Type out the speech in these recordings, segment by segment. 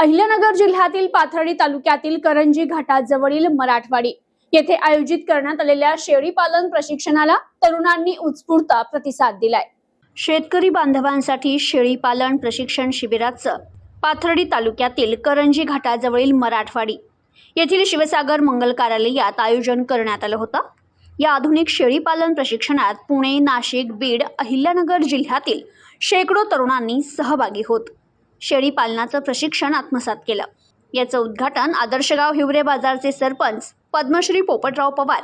अहिल्यानगर जिल्ह्यातील पाथर्डी तालुक्यातील करंजी घाटाजवळील मराठवाडी येथे आयोजित करण्यात आलेल्या शेळी पालन प्रशिक्षणाला तरुणांनी उत्स्फूर्त प्रतिसाद दिलाय। शेतकरी बांधवांसाठी शेळी पालन प्रशिक्षण शिबिराचं पाथर्डी तालुक्यातील करंजी घाटाजवळील मराठवाडी येथील शिवसागर मंगल कार्यालयात आयोजन करण्यात आलं होतं। या आधुनिक शेळी पालन प्रशिक्षणात पुणे, नाशिक, बीड, अहिल्यानगर जिल्ह्यातील शेकडो तरुणांनी सहभागी होत शेळी पालनाचं प्रशिक्षण आत्मसात केलं। याचं उद्घाटन आदर्शगाव हिवरे बाजारचे सरपंच पद्मश्री पोपटराव पवार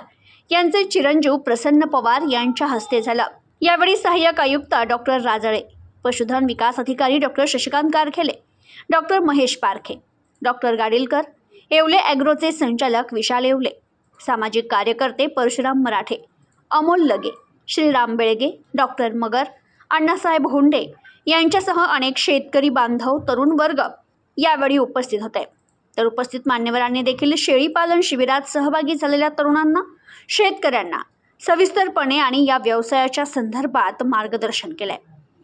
यांचे चिरंजीव प्रसन्न पवार यांच्या हस्ते झालं। यावेळी सहाय्यक आयुक्त डॉक्टर राजळे, पशुधन विकास अधिकारी doctor Shashikant Karkhele, doctor Mahesh Parkhe, doctor Gadilkar, Yevle ॲग्रोचे संचालक विशाल येवले, सामाजिक कार्यकर्ते परशुराम मराठे, अमोल लगे, श्रीराम बेळगे, डॉक्टर मगर, अण्णासाहेब होंडे यांच्यासह अनेक शेतकरी बांधव तरुण वर्ग यावेळी उपस्थित होते। तर उपस्थित मान्यवरांनी देखील शेळी पालन शिबिरात सहभागी झालेल्या तरुणांना, शेतकऱ्यांना सविस्तरपणे आणि या व्यवसायाच्या संदर्भात मार्गदर्शन केले।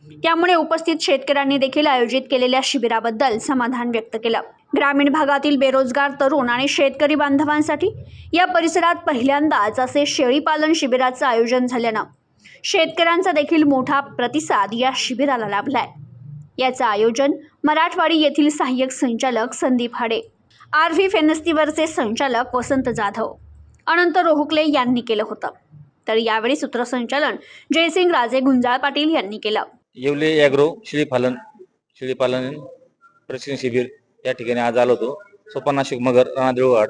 त्यामुळे उपस्थित शेतकऱ्यांनी देखील आयोजित केलेल्या शिबिराबद्दल समाधान व्यक्त केलं। ग्रामीण भागातील बेरोजगार तरुण आणि शेतकरी बांधवांसाठी या परिसरात पहिल्यांदाच असे शेळी पालन शिबिराचं आयोजन झाल्यानं शेतकऱ्यांचा देखील मोठा प्रतिसाद या शिबिराला लाभलाय। याचं आयोजन मराठवाडी येथील सहाय्यक संचालक संदीप हाडे, आरव्ही फेनस्तीवरचे संचालक वसंत जाधव, अनंत रोहुकले यांनी केलं होतं। तर यावेळी सूत्रसंचालन जयसिंग राजे गुंजाळ पाटील यांनी केलं। येवले ॲग्रो शेळी पालन प्रशिक्षण शिबिर या ठिकाणी आज आलो होतो। सोपान, नाशिक, मगर, राणादेवघाट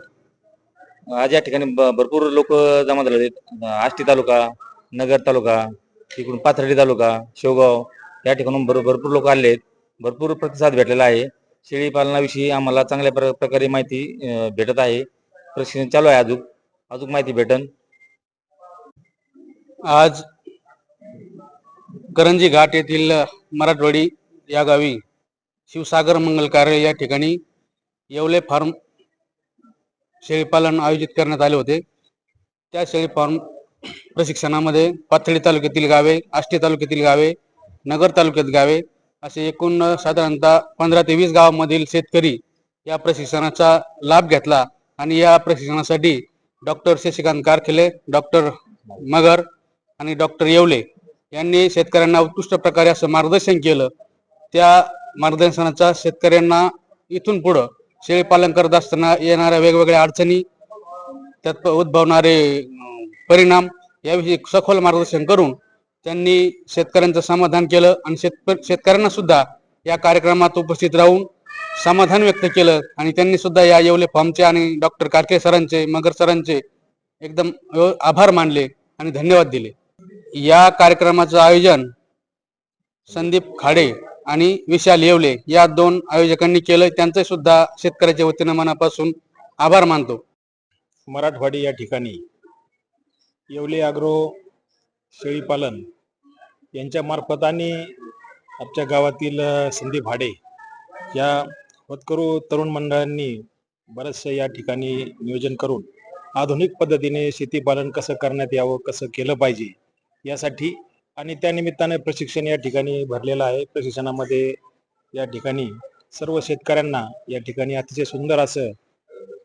आज या ठिकाणी भरपूर लोक जमा झाले आहेत। आष्टी तालुका, नगर तालुका, तिकडून पाथर्डी तालुका, शेवगाव या ठिकाणून भरपूर लोक आले आहेत। भरपूर प्रतिसाद भेटलेला आहे। शेळी पालनाविषयी आम्हाला चांगल्या प्रकारे माहिती भेटत आहे। प्रशिक्षण चालू आहे, अजून माहिती भेटन। आज करंजी घाट येथील मराठवाडी या गावी शिवसागर मंगल कार्यालय या ठिकाणी येवले फार्म शेळीपालन आयोजित करण्यात आले होते। त्या शेळी फार्म प्रशिक्षणामध्ये पाथर्डी तालुक्यातील गावे, आष्टी तालुक्यातील गावे, नगर तालुक्यात गावे असे एकूण साधारणतः 15 ते 20 गावांमधील शेतकरी या प्रशिक्षणाचा लाभ घेतला। आणि या प्रशिक्षणासाठी डॉक्टर शशिकांत कारखेले, डॉक्टर मगर आणि डॉक्टर येवले यांनी शेतकऱ्यांना उत्कृष्ट प्रकारे असं मार्गदर्शन केलं। त्या मार्गदर्शनाचा शेतकऱ्यांना इथून पुढे शेळी पालन करत असताना येणाऱ्या वेगवेगळ्या अडचणी, त्यात उद्भवणारे परिणाम याविषयी सखोल मार्गदर्शन करून त्यांनी शेतकऱ्यांचं समाधान केलं। आणि शेतकऱ्यांना सुद्धा या कार्यक्रमात उपस्थित राहून समाधान व्यक्त केलं। आणि त्यांनी सुद्धा या येवले फार्मचे आणि डॉक्टर कारखे सरांचे, मगर सरांचे एकदम आभार मानले आणि धन्यवाद दिले। या कार्यक्रमाचं आयोजन संदीप खाडे आणि विशाल येवले या 2 आयोजकांनी केलं। त्यांचे सुद्धा शेतकऱ्याच्या वतीनं मनापासून आभार मानतो। मराठवाडी या ठिकाणी येवले ॲग्रो शेळी पालन यांच्या मार्फत आणि आमच्या गावातील संदीप हाडे या होतकरू तरुण मंडळांनी बरेचसे या ठिकाणी नियोजन करून आधुनिक पद्धतीने शेतीपालन कसं करण्यात यावं, कसं केलं पाहिजे यासाठी आणि त्यानिमित्ताने प्रशिक्षण या ठिकाणी भरलेलं आहे। प्रशिक्षणामध्ये या ठिकाणी सर्व शेतकऱ्यांना या ठिकाणी अतिशय सुंदर असं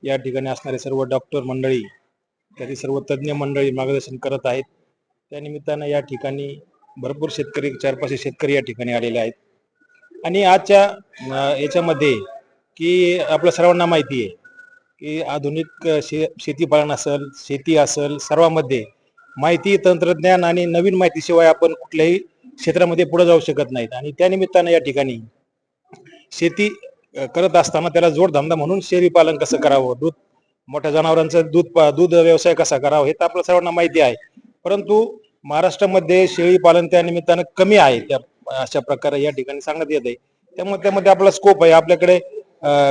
या ठिकाणी असणारे सर्व डॉक्टर मंडळी, त्यातील सर्व तज्ज्ञ मंडळी मार्गदर्शन करत आहेत। त्यानिमित्तानं या ठिकाणी भरपूर शेतकरी, 4-5 शेतकरी या ठिकाणी आलेले आहेत। आणि आजच्या याच्यामध्ये की आपल्या सर्वांना माहिती आहे की आधुनिक शेतीपालन असेल, शेती असेल, सर्वांमध्ये माहिती, तंत्रज्ञान आणि नवीन माहितीशिवाय आपण कुठल्याही क्षेत्रामध्ये पुढे जाऊ शकत नाहीत। आणि त्यानिमित्तानं या ठिकाणी शेती करत असताना त्याला जोडधंदा म्हणून शेळी पालन कसं करावं, मोठ्या जनावरांचं दूध व्यवसाय कसा करावा हे तर आपल्या सर्वांना माहिती आहे। परंतु महाराष्ट्रामध्ये शेळी पालन त्या निमित्तानं कमी आहे, त्या अशा प्रकारे या ठिकाणी सांगण्यात येत आहे। त्यामुळे त्यामध्ये आपला स्कोप आहे। आपल्याकडे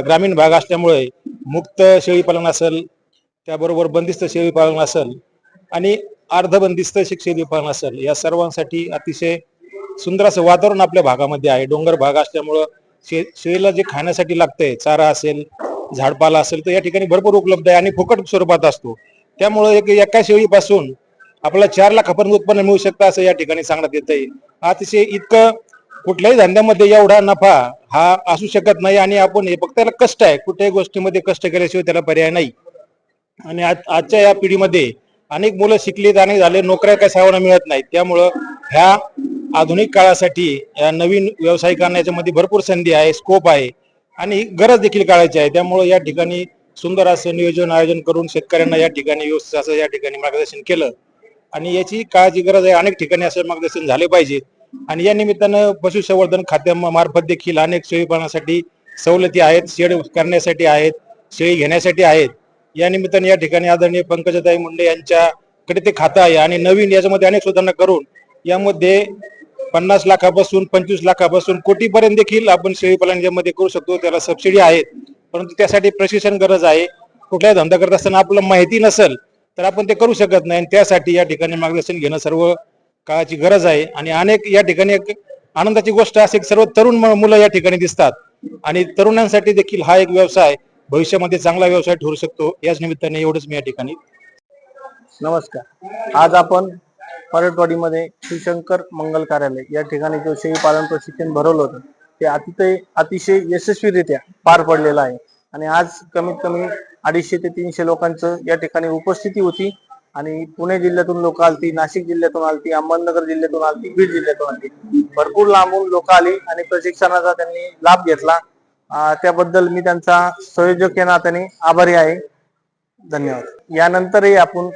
ग्रामीण भाग असल्यामुळे मुक्त शेळी पालन असेल, त्याबरोबर बंदिस्त शेळी पालन असेल आणि अर्धबंदिस्त शेळी पालन असेल, या सर्वांसाठी अतिशय सुंदर असं वातावरण आपल्या भागामध्ये आहे। डोंगर भाग असल्यामुळं शेळीला जे खाण्यासाठी लागतंय, चारा असेल, झाडपाला असेल, तर या ठिकाणी भरपूर उपलब्ध आहे आणि फुकट स्वरूपात असतो। त्यामुळे एका शेळीपासून आपल्याला 4 लाखापर्यंत उत्पन्न मिळू शकतं असं या ठिकाणी सांगण्यात येत आहे। अतिशय इतकं कुठल्याही धंद्यामध्ये एवढा नफा हा असू शकत नाही आणि आपण हे फक्त त्याला कष्ट आहे, कुठल्याही गोष्टीमध्ये कष्ट केल्याशिवाय त्याला पर्याय नाही. आणि आजच्या या पिढीमध्ये अनेक मुलं शिकलीत आणि झाले, नोकऱ्या काही सर्वांना मिळत नाहीत. त्यामुळं ह्या आधुनिक काळासाठी या नवीन व्यावसायिकांना याच्यामध्ये भरपूर संधी आहे, स्कोप आहे आणि गरज देखील काळाची आहे. त्यामुळे या ठिकाणी सुंदर असं नियोजन आयोजन करून शेतकऱ्यांना या ठिकाणी व्यवस्थित असं या ठिकाणी मार्गदर्शन केलं आणि याची काळाची गरज आहे. अनेक ठिकाणी असं मार्गदर्शन झाले पाहिजे आणि या निमित्तानं पशुसंवर्धन खात्यामार्फत देखील अनेक शेळीपालनासाठी सवलती आहेत, शेड करण्यासाठी आहेत, शेळी घेण्यासाठी आहेत. या निमित्ताने या ठिकाणी आदरणीय पंकजाताई मुंडे यांच्याकडे ते खातं आहे आणि नवीन याच्यामध्ये अनेक सुधारणा करून यामध्ये 50 लाखापासून 25 लाखापासून कोटीपर्यंत देखील आपण शेळीपालन यामध्ये करू शकतो. त्याला सबसिडी आहेत, परंतु त्यासाठी प्रशिक्षण गरज आहे. कुठलाही धंदा करत असताना आपल्याला माहिती नसेल तर आपण ते करू शकत नाही. त्यासाठी या ठिकाणी मार्गदर्शन घेणं सर्व काळाची गरज आहे आणि अनेक या ठिकाणी एक आनंदाची गोष्ट असे सर्व तरुण मुलं या ठिकाणी दिसतात आणि तरुणांसाठी देखील हा एक व्यवसाय भविष्यामध्ये चांगला व्यवसाय ठरू शकतो. याच निमित्ताने एवढंच मी या ठिकाणी. नमस्कार. आज आपण परटवाडीमध्ये शिवशंकर मंगल कार्यालय या ठिकाणी जो शेळी पालन प्रशिक्षण भरवलं होतं ते अतिशय यशस्वीरित्या पार पडलेलं आहे आणि आज कमीत कमी 250 ते 300 लोकांचं या ठिकाणी उपस्थिती होती आणि पुणे जिल्ह्यातून लोक आलती, नाशिक जिल्ह्यातून आलती, अहमदनगर जिल्ह्यातून आलती, बीड जिल्ह्यातून आलती. भरपूर लांबून लोक आली आणि प्रशिक्षणाचा त्यांनी लाभ घेतला. त्याबद्दल मी त्यांचा संयोजक या नात्याने आभारी आहे. धन्यवाद. यानंतरही आपण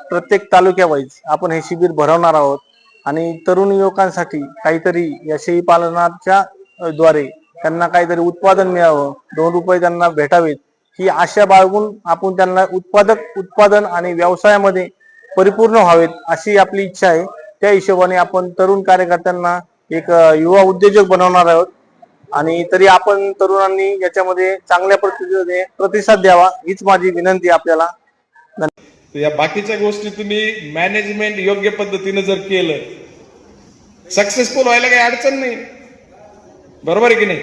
प्रत्येक तालुक्या वाईज आपण हे शिबिर भरवणार आहोत आणि तरुण युवकांसाठी काहीतरी या शेळी पालनाच्या द्वारे त्यांना काहीतरी उत्पादन मिळावं, 2 रुपये त्यांना भेटावेत ही आशा बाळगून आपण त्यांना उत्पादन आणि व्यवसायामध्ये परिपूर्ण व्हावेत अशी आपली इच्छा आहे. त्या हिशोबाने आपण तरुण कार्यकर्त्यांना एक युवा उद्योजक बनवणार आहोत आणि तरी आपण तरुणांनी याच्यामध्ये चांगल्या पद्धतीने प्रतिसाद द्यावा हीच माझी विनंती आपल्याला. या बाकीच्या गोष्टी तुम्ही मॅनेजमेंट योग्य पद्धतीने जर केलं, सक्सेसफुल व्हायला काही अडचण नाही. बरोबर आहे की नाही?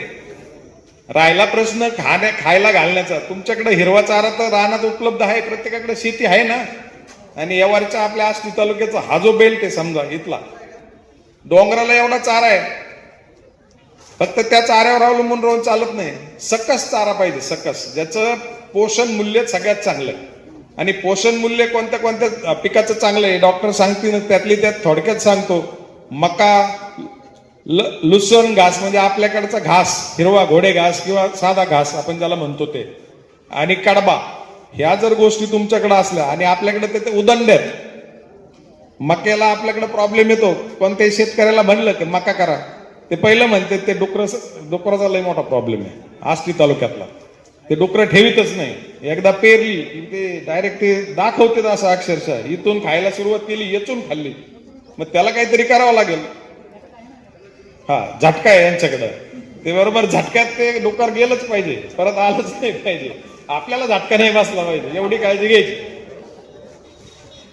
राहिला प्रश्न खायला घालण्याचा. तुमच्याकडे हिरवा चारा तर रानात उपलब्ध आहे, प्रत्येकाकडे शेती आहे ना. आणि यावरच्या आपल्या आष्टी तालुक्याचा हा जो बेल्ट आहे समजा इथला, डोंगराला एवढा चारा आहे, फक्त त्या चाऱ्यावर अवलंबून राहून चालत नाही. सकस चारा पाहिजे, सकस, ज्याचं पोषण मूल्य सगळ्यात चांगलं आहे. आणि पोषण मूल्य कोणत्या कोणत्या पिकाचं चांगलं आहे डॉक्टर सांगतील, त्यातली त्यात थोडक्यात सांगतो. मका, लुसण घास म्हणजे आपल्याकडचा घास, हिरवा घोडे घास किंवा साधा घास आपण ज्याला म्हणतो ते, आणि कडबा, ह्या जर गोष्टी तुमच्याकडे असल्या आणि आपल्याकडे ते उदंड आहेत. मक्याला आपल्याकडे प्रॉब्लेम येतो. कोणत्याही शेतकऱ्याला म्हणलं की मका करा, ते पहिलं म्हणते ते डुकराचा लय मोठा प्रॉब्लेम आहे आष्टी तालुक्यातला. ते डुकरं ठेवीतच नाही. एकदा पेरली की ते डायरेक्ट ते दाखवते असं अक्षरशः. इथून खायला सुरुवात केली, येचून खाल्ली. मग त्याला काहीतरी करावं लागेल. हा झटका आहे यांच्याकडं. ते बरोबर झटक्यात ते डुकर गेलंच पाहिजे, परत आलंच नाही पाहिजे. आपल्याला झटका नाही बसला पाहिजे एवढी काळजी घ्यायची.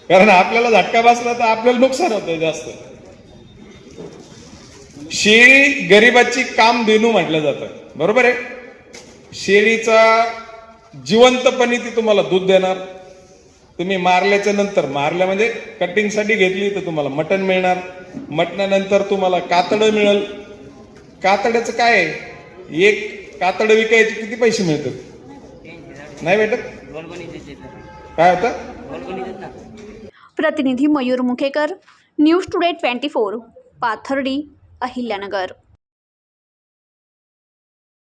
कारण आपल्याला झटका बसला तर आपल्याला नुकसान होतं जास्त. शेळी गरिबाची कामधेनू म्हटलं जातं. बरोबर आहे? शेळीचा जिवंतपणी ती तुम्हाला दूध देणार. तुम्ही मारल्याच्या नंतर, मारल्या म्हणजे कटिंगसाठी घेतली तर तुम्हाला मटण मिळणार. मटणानंतर तुम्हाला कातडं मिळेल. कातड्याचं काय आहे, एक कातडं विकायचे किती पैसे मिळतात? नाही भेटत. काय होतं? प्रतिनिधी मयूर मुखेकर, न्यूज टुडे 24, पाथर्डी, अहिल्यानगर.